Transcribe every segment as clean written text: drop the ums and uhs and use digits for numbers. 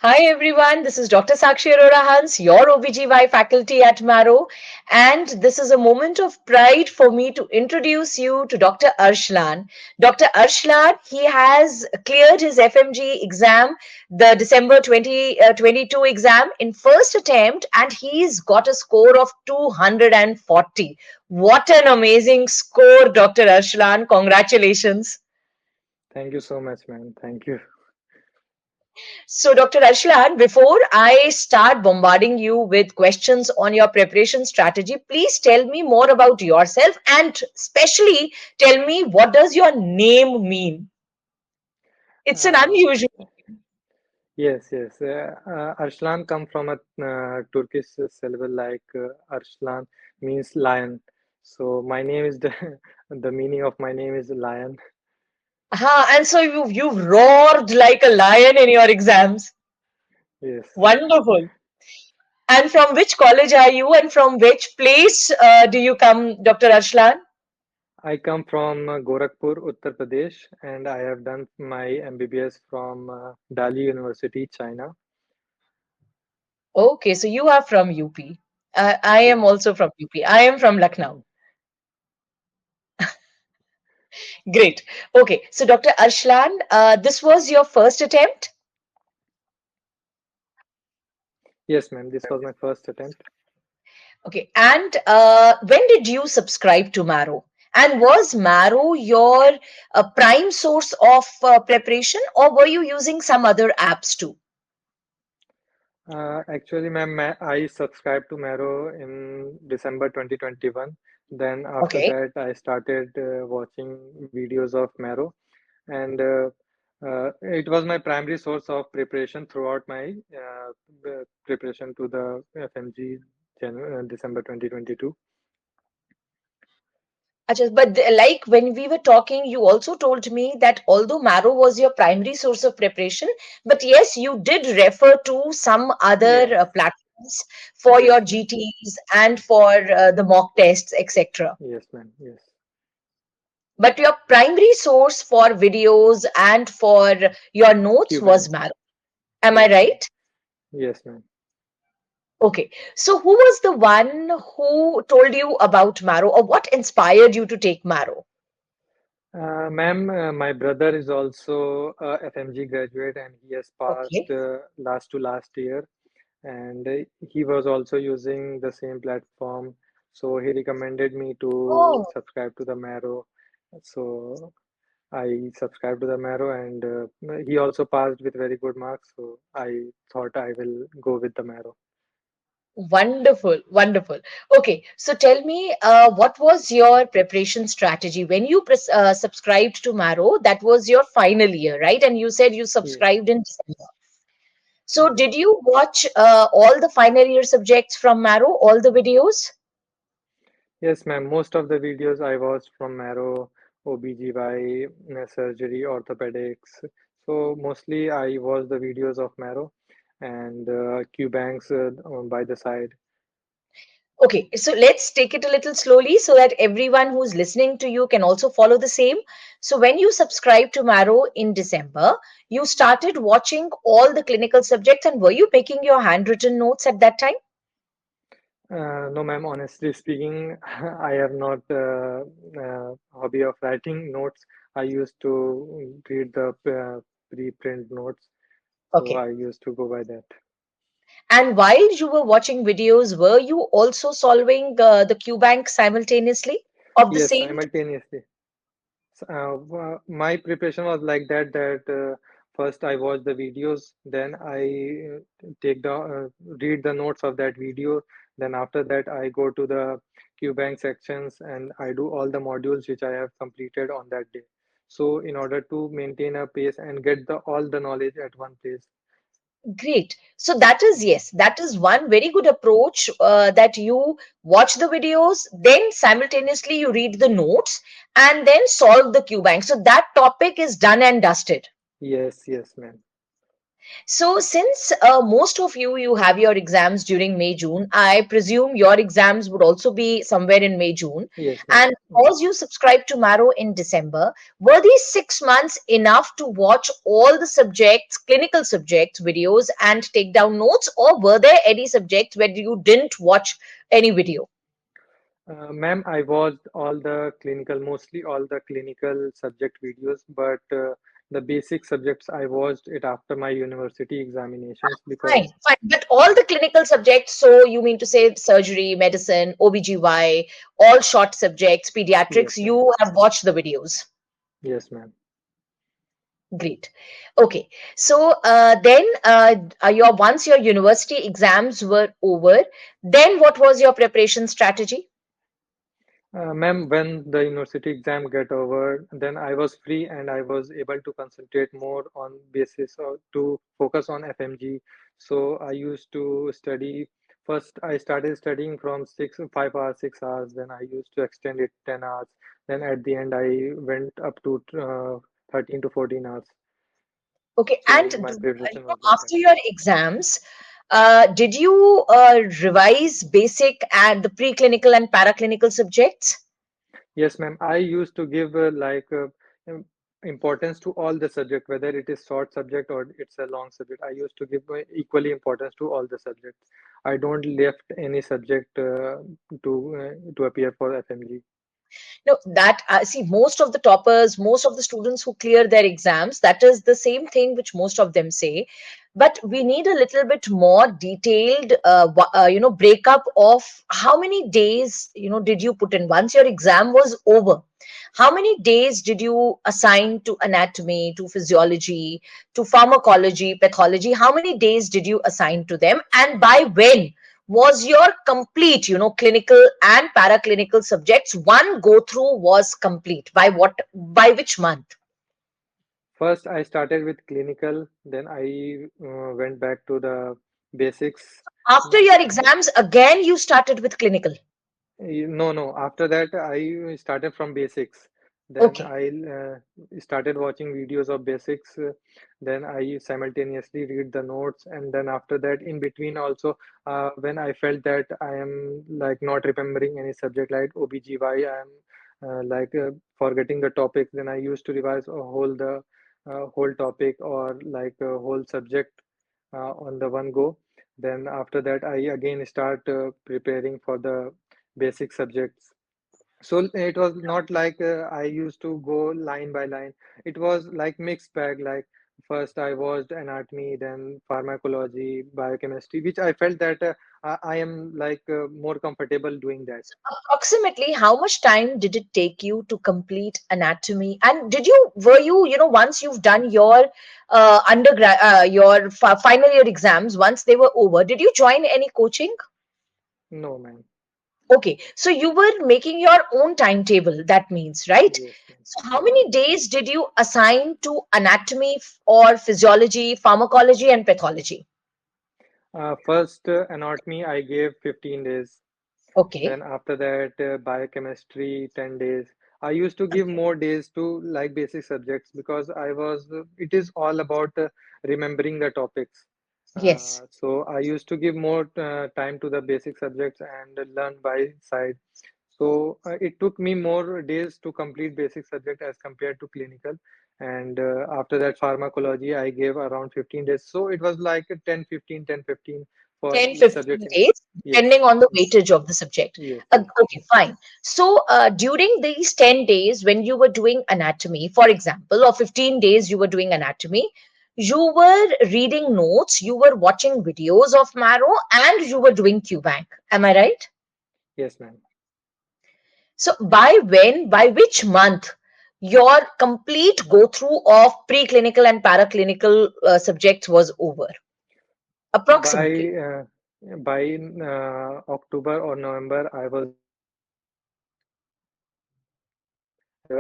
Hi everyone, this is Dr. Sakshi Arora, your OBGY faculty at Marrow, and this is a moment of pride for me to introduce you to Dr. Arshlan. Dr. Arshlan, he has cleared his FMGE exam, the December 2022 exam in first attempt, and he's got a score of 240. What an amazing score, Dr. Arshlan. Congratulations. Thank you so much, man. Thank you. So, Dr. Arshlan, before I start bombarding you with questions on your preparation strategy, please tell me more about yourself and especially tell me what does your name mean? It's an Uh, unusual. yes. Arslan come from a Turkish syllable like Arslan means lion. So my name is the the meaning of my name is lion. And so you've roared like a lion in your exams. Yes. Wonderful. And from which college are you and from which place do you come, Dr. Arshlan? I come from Gorakhpur, Uttar Pradesh, and I have done my MBBS from Delhi University, China. Okay, so you are from UP. I am Yes. also from UP. I am from Lucknow. Great. Okay. So, Dr. Arshlan, this was your first attempt. Yes, ma'am. This was my first attempt. Okay. And when did you subscribe to Marrow? And was Marrow your prime source of preparation, or were you using some other apps too? Actually, ma'am, I subscribed to Marrow in December 2021. Then after Okay. that, I started watching videos of Marrow, and it was my primary source of preparation throughout my preparation to the FMG December 2022. But like when we were talking, you also told me that although Marrow was your primary source of preparation, but yes, you did refer to some other Yes, platforms for yes, your ma'am. GTs and for the mock tests, etc. Yes, ma'am. Yes, But your primary source for videos and for your notes was Q-Banks. Marrow. Am I Yes, ma'am. right? Yes, ma'am. Okay. So who was the one who told you about Marrow, or what inspired you to take Marrow? Ma'am, my brother is also a FMG graduate and he has passed Okay. last to last year and he was also using the same platform. So he recommended me to Oh, subscribe to the Marrow. So I subscribed to the Marrow and he also passed with very good marks. So I thought I will go with the Marrow. wonderful, wonderful. Okay, so tell me, what was your preparation strategy when you subscribed to Marrow? That was your final year, right? And you said you Yes, subscribed in December. So yes. did you watch all the final year subjects from Marrow, all the videos? Yes, ma'am. Most of the videos I watched from Marrow, OBGY, surgery, orthopedics. So mostly I watch the videos of Marrow and Q-Banks by the side. Okay, so let's take it a little slowly so that everyone who's listening to you can also follow the same. So, when you subscribed to Marrow in December, you started watching all the clinical subjects, and were you making your handwritten notes at that time? No, ma'am. Honestly speaking, I have not hobby of writing notes. I used to read the pre-print notes, so Okay. I used to go by that. And while you were watching videos, were you also solving the Q bank simultaneously of the Yes, same? simultaneously. My preparation was like that first I watch the videos, then I take the read the notes of that video, then after that I go to the QBank sections and I do all the modules which I have completed on that day. So in order to maintain a pace and get the all the knowledge at one place. Great. So that is, yes, that is one very good approach, that you watch the videos, then simultaneously you read the notes and then solve the Q bank. So that topic is done and dusted. Yes, yes, ma'am. So, since most of you have your exams during May, June, I presume your exams would also be somewhere in May, June. Yes, ma'am. And because you subscribed to Marrow in December, were these 6 months enough to watch all the subjects, clinical subjects, videos and take down notes, or were there any subjects where you didn't watch any video? Ma'am, I watched all the clinical, mostly all the clinical subject videos, but the basic subjects I watched it after my university examinations Fine, because fine. But all the clinical subjects, so you mean to say surgery, medicine, OBGY, all short subjects, pediatrics, yes, ma'am. you have watched the videos. Yes, ma'am. Great. Okay. So your once your university exams were over, then what was your preparation strategy? Ma'am, when the university exam get over, then I was free and I was able to concentrate more on basis or to focus on FMG. So I used to study. First, I started studying from 5 hours, 6 hours. Then I used to extend it 10 hours. Then at the end, I went up to 13 to 14 hours. Okay. And So my preparation was like that. after your exams, did you revise basic and the preclinical and paraclinical subjects? Yes, ma'am. I used to give im- importance to all the subject, whether it is short subject or it's a long subject. I used to give equally importance to all the subjects. I don't left any subject to appear for FMG. No, that see, most of the toppers, most of the students who clear their exams, that is the same thing which most of them say. But we need a little bit more detailed, breakup of how many days, did you put in once your exam was over. How many days did you assign to anatomy, to physiology, to pharmacology, pathology? How many days did you assign to them, and by when was your complete, clinical and paraclinical subjects one go through was complete? By what, by which month? First, I started with clinical, then I went back to the basics. After your exams, again you started with clinical. No, no. After that, I started from basics. Then Okay. I started watching videos of basics. Then I simultaneously read the notes, and then after that, in between also, when I felt that I am like not remembering any subject like OBGY, I am forgetting the topics. Then I used to revise a whole topic or like a whole subject on the one go. Then after that, I again start preparing for the basic subjects. So it was not like I used to go line by line. It was like mixed bag. Like first I watched anatomy, then pharmacology, biochemistry, which I felt that I am like more comfortable doing that. Approximately how much time did it take you to complete anatomy? And were you, once you've done your undergrad, your final year exams, once they were over, did you join any coaching? No, man. Okay, so you were making your own timetable, that means, right? Yes, ma'am. So, how Yes. many days did you assign to anatomy or physiology, pharmacology, and pathology? First anatomy I gave 15 days. Okay, Then after that, biochemistry, 10 days. I used to give more days to like basic subjects because it is all about remembering the topics. yes, So I used to give more time to the basic subjects and learn by side. So it took me more days to complete basic subject as compared to clinical. And after that, pharmacology, I gave around 15 days. So it was like a 10, 15, 10, 15 for 10, each subject 15 in. days, Yes, depending on the yes, weightage of the subject. yes, yes, Okay, fine. So, during these 10 days, when you were doing anatomy, for example, or 15 days you were doing anatomy, you were reading notes, you were watching videos of Marrow, and you were doing QBank. Am I right? yes, ma'am. So, by when, by which month, your complete go through of preclinical and paraclinical subjects was over? Approximately. By October or November, I was done with and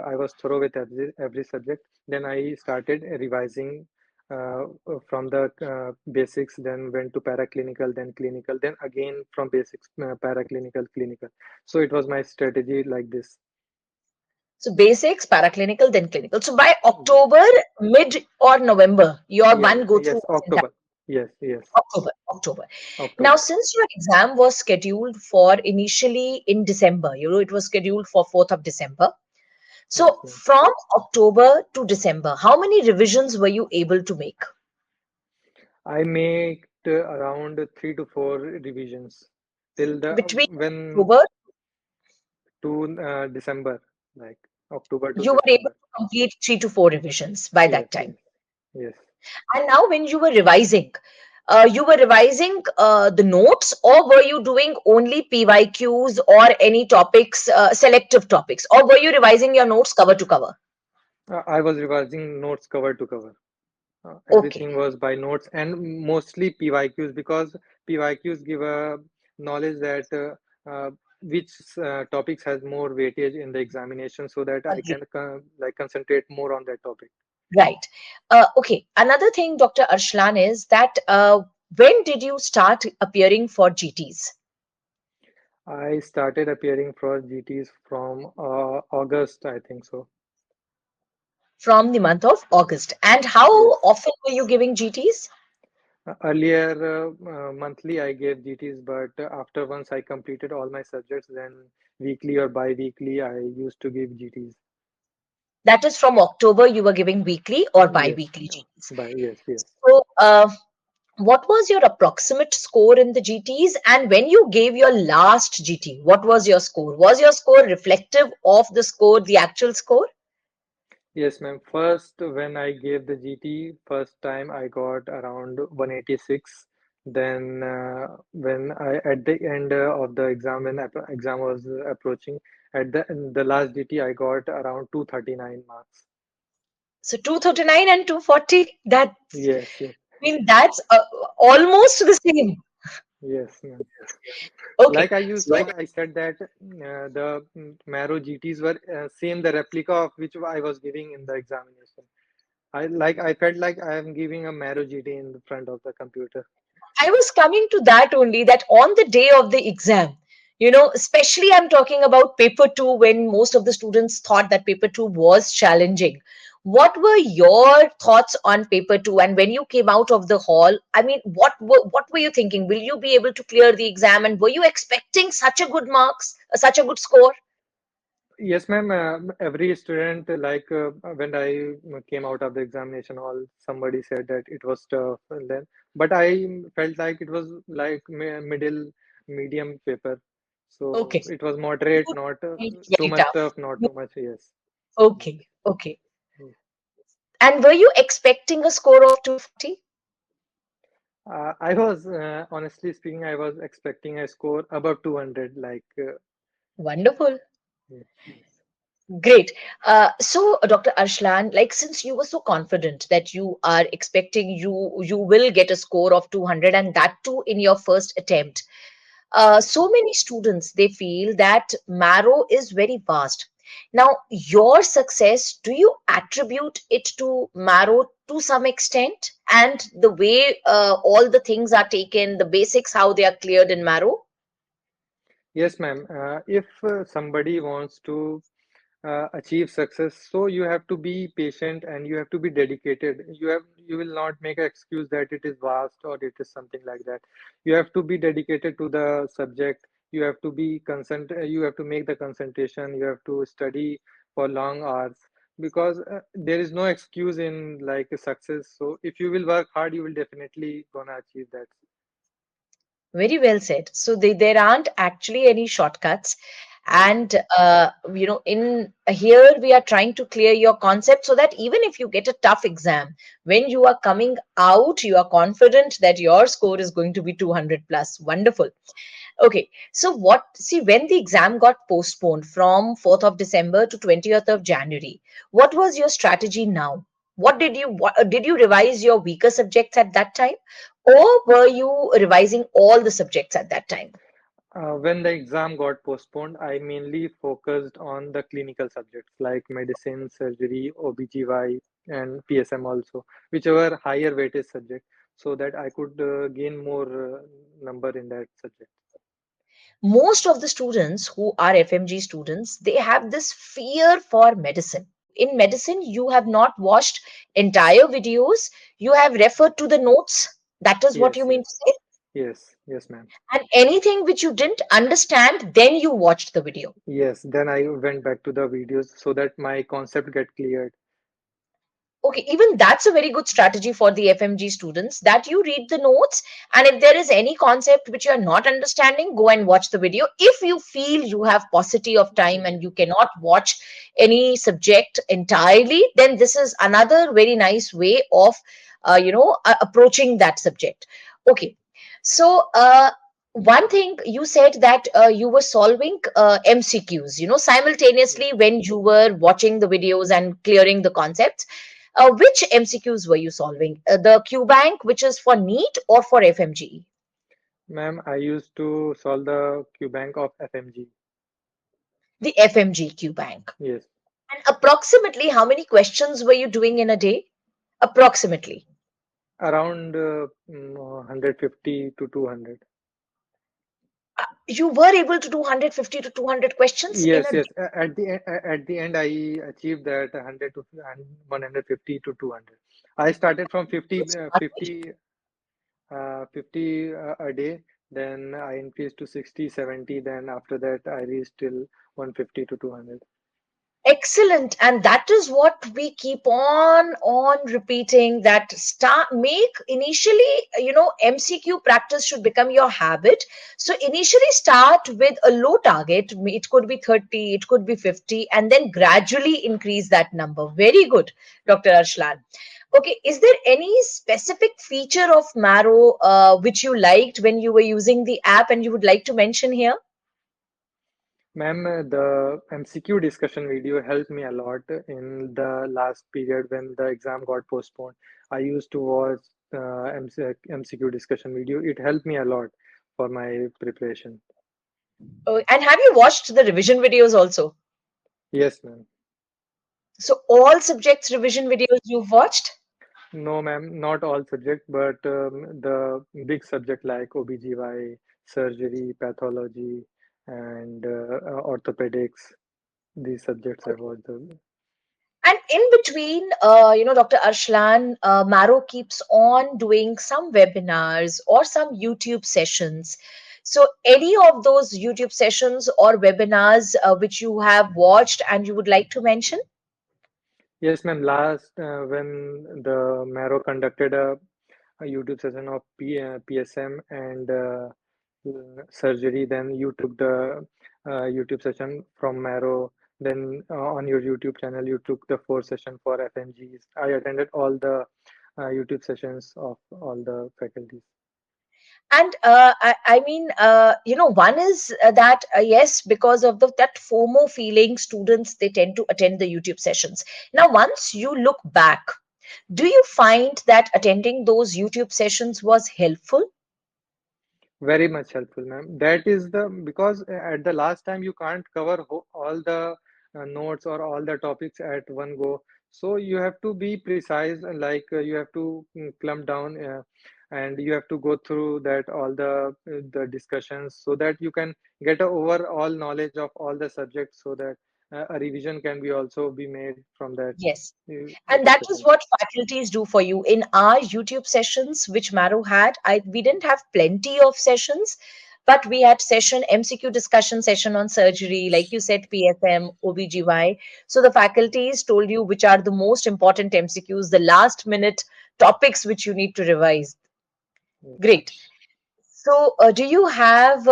I was thorough with every subject. Then I started revising from the basics, then went to paraclinical, then clinical, then again from basics, paraclinical, clinical. So it was my strategy like this. So basics, paraclinical, then clinical. So by Yes, October, mid or November, your yes, one go through yes, was entire October. Yes, yes, October. Now, October. since your exam was scheduled for initially in December, it was scheduled for 4th of December. Yes, So ma'am. from October to December, how many revisions were you able to make I made around 3 to 4 revisions till the between when October? to December, like October to You were able December. to complete 3 to 4 revisions by Yes, that time. yes, yes. And now, when you were revising the notes, or were you doing only PYQs or any topics, selective topics, or were you revising your notes cover to cover? I was revising notes cover to cover. Okay, Everything was by notes and mostly PYQs because PYQs give a knowledge that which topics has more weightage in the examination so that I agree. can like concentrate more on that topic. Right. Okay. Another thing, Dr. Arshlan, is that when did you start appearing for GTs? I started appearing for GTs from August, I think so. From the month of August. And how Yes. often were you giving GTs? Earlier, monthly I gave GTs, but after once I completed all my subjects, then weekly or bi-weekly I used to give GTs. That is from October, you were giving weekly or bi Yes, weekly GTs. yes, yes. So, what was your approximate score in the GTs? And when you gave your last GT, what was your score? Was your score reflective of the score, the actual score? Yes, ma'am. First, when I gave the GT, first time I got around 186. Then, when I at the end of the exam, when exam was approaching, at the last GT, I got around 239 marks. So 239 and 240. That Yes, yes, I mean, that's almost the same. yes, ma'am. Okay. Like So, I said that the Marrow GTs were same the replica of which I was giving in the examination. I felt like I am giving a Marrow GT in the front of the computer. I was coming to that only, that on the day of the exam, especially I'm talking about paper two, when most of the students thought that paper two was challenging. What were your thoughts on paper two? And when you came out of the hall, I mean, what were you thinking? Will you be able to clear the exam? And were you expecting such a good marks, such a good score? Yes, ma'am. Every student, like when I came out of the examination hall, somebody said that it was tough, and then, but I felt like it was like medium paper. So Okay. it was moderate, not It's too very much tough. tough, not too much. Yes. Okay. Okay. And were you expecting a score of 240? I was honestly speaking, I was expecting a score above 200. Like, Wonderful. yeah. Great. So, Dr. Arshlan, like, since you were so confident that you are expecting you will get a score of 200, and that too in your first attempt, so many students, they feel that Marrow is very vast. Now, your success, do you attribute it to Marrow to some extent, and the way all the things are taken, the basics, how they are cleared in Marrow? Yes, ma'am. If somebody wants to achieve success, so you have to be patient and you have to be dedicated. You will not make an excuse that it is vast or it is something like that. You have to be dedicated to the subject. You have to be you have to make the concentration. You have to study for long hours because there is no excuse in like success. So if you will work hard, you will definitely gonna achieve that. Very well said. So there aren't actually any shortcuts. Yes. And in here we are trying to clear your concept so that even if you get a tough exam, when you are coming out, you are confident that your score is going to be 200 plus. Wonderful. Okay. So see, when the exam got postponed from 4th of December to 20th of January, what was your strategy now? Did you revise your weaker subjects at that time, or were you revising all the subjects at that time? When the exam got postponed, I mainly focused on the clinical subjects like medicine, surgery, OBGY, and PSM also, whichever higher weightage subject, so that I could gain more number in that subject. Most of the students who are FMG students, they have this fear for medicine. In medicine, you have not watched entire videos, you have referred to the notes. That is what you Yes, mean yes, to say? yes, ma'am. And anything which you didn't understand, then you watched the video. Yes, then I went back to the videos so that my concept get cleared. Okay, even that's a very good strategy for the FMG students, that you read the notes, and if there is any concept which you are not understanding, go and watch the video. If you feel you have paucity of time and you cannot watch any subject entirely, then this is another very nice way of approaching that subject. Okay, so one thing you said that you were solving MCQs, Yes. simultaneously when you were watching the videos and clearing the concepts. Which MCQs were you solving? The Q Bank, which is for NEET or for FMGE? Ma'am, I used to solve the Q bank of FMG. The FMG Q Bank. Yes. And approximately how many questions were you doing in a day? Approximately. Around 150 to 200. You were able to do 150 to 200 questions in Yes, a yes. day. At the end, I achieved that 100 to 150 to 200. I started from 50, That's great. 50 a day. Then I increased to 60, 70. Then after that, I reached till 150 to 200. Excellent. And that is what we keep on repeating, that start make initially, MCQ practice should become your habit. So initially start with a low target. It could be 30, it could be 50, and then gradually increase that number. Very good, Dr. Arshlan. Okay, is there any specific feature of Marrow which you liked when you were using the app and you would like to mention here? Ma'am, the MCQ discussion video helped me a lot in the last period when the exam got postponed. I used to watch MCQ discussion video. It helped me a lot for my preparation. And have you watched the revision videos also? Yes, ma'am. So all subjects revision videos you've watched? No, ma'am, not all subject, but the big subject like OBGY, surgery, pathology, and orthopedics, these subjects I watched. And in between, Dr. Arshlan, Maro keeps on doing some webinars or some YouTube sessions. So any of those YouTube sessions or webinars which you have watched and you would like to mention? Yes, ma'am. Last, when the Marrow conducted a YouTube session of PSM and surgery, then you took the YouTube session from Marrow. Then on your YouTube channel, you took the four session for FMGs. I attended all the YouTube sessions of all the faculties. And I mean, one is that yes, because of that FOMO feeling, students they tend to attend the YouTube sessions. Now, once you look back, do you find that attending those YouTube sessions was helpful? Very much helpful, ma'am. That is the because at the last time you can't cover all the notes or all the topics at one go. So you have to be precise and like you have to clump down and you have to go through that all the discussions so that you can get a overall knowledge of all the subjects so that a revision can be also be made from that Yes. And that is discussion. what faculties do for you. In our YouTube sessions, which Maru had, we didn't have plenty of sessions, but we had session MCQ discussion session on surgery, like you said, PSM, OBGY. So the faculties told you which are the most important MCQs, the last minute topics which you need to revise. Yes. Great. So, do you have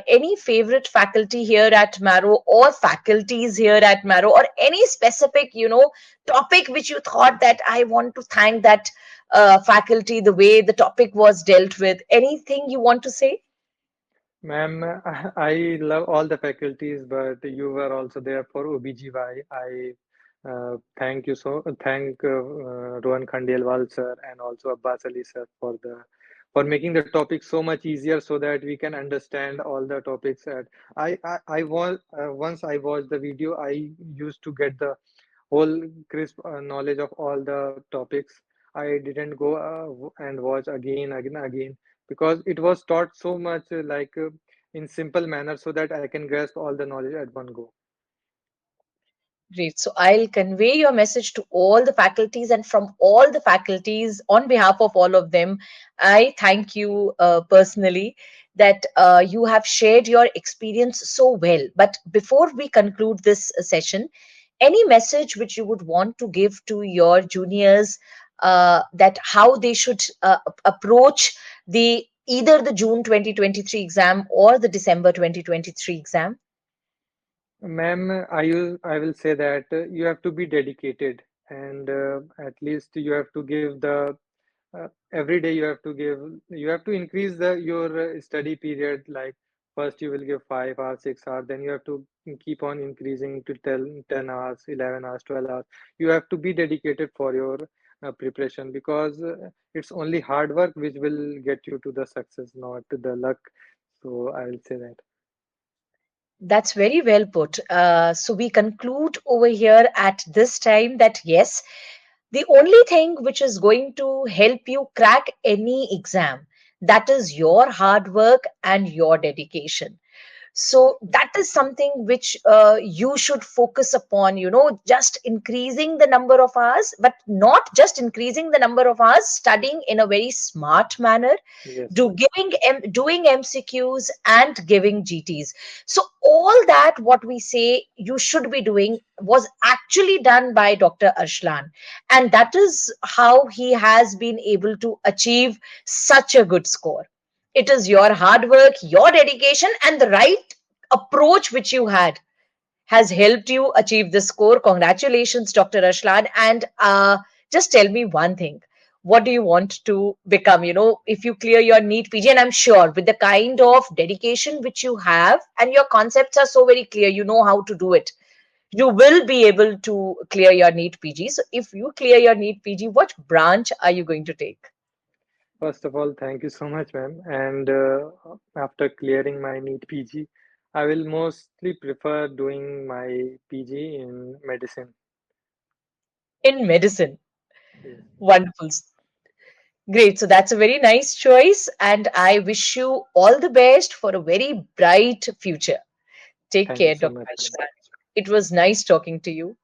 any favorite faculty here at Marrow or faculties here at Marrow or any specific, topic which you thought that I want to thank that faculty, the way the topic was dealt with? Anything you want to say? Ma'am, I love all the faculties, but you were also there for OBGY. I thank you thank Rohan Khandelwal sir and also Abbas Ali sir for the for making the topic so much easier so that we can understand all the topics. At I was once I watched the video, I used to get the whole crisp knowledge of all the topics. I didn't go and watch again because it was taught so much in simple manner so that I can grasp all the knowledge at one go. Great. So I'll convey your message to all the faculties, and from all the faculties, on behalf of all of them, I thank you personally that you have shared your experience so well. But before we conclude this session, any message which you would want to give to your juniors, that how they should approach the either the June 2023 exam or the December 2023 exam? Ma'am, I will say that you have to be dedicated, and at least you have to give the every day you have to increase the your study period. Like first you will give 5 hours, 6 hours, then you have to keep on increasing to 10 hours, 11 hours, 12 hours. You have to be dedicated for your preparation, because it's only hard work which will get you to the success, not the luck. So I will say that. That's very well put. So we conclude over here at this time that yes, the only thing which is going to help you crack any exam, that is your hard work and your dedication. Yes, So that is something which you should focus upon, just increasing the number of hours, but not just increasing the number of hours, studying in a very smart manner, yes, yes. doing MCQs and giving GTs. So all that what we say you should be doing was actually done by Dr. Arshlan, and that is how he has been able to achieve such a good score. It is your hard work, your dedication, and the right approach which you had has helped you achieve this score. Congratulations, Dr. Ashlan. And just tell me one thing. What do you want to become? If you clear your NEET PG, and I'm sure with the kind of dedication which you have, and your concepts are so very clear, you know how to do it. You will be able to clear your NEET PG. So, if you clear your NEET PG, what branch are you going to take? First of all, thank you so much, ma'am. And after clearing my NEET PG, I will mostly prefer doing my PG in medicine. In medicine. Yes. Wonderful. Great. So that's a very nice choice. And I wish you all the best for a very bright future. Take Thank you care, so Dr. much, ma'am. Ashlan. It was nice talking to you.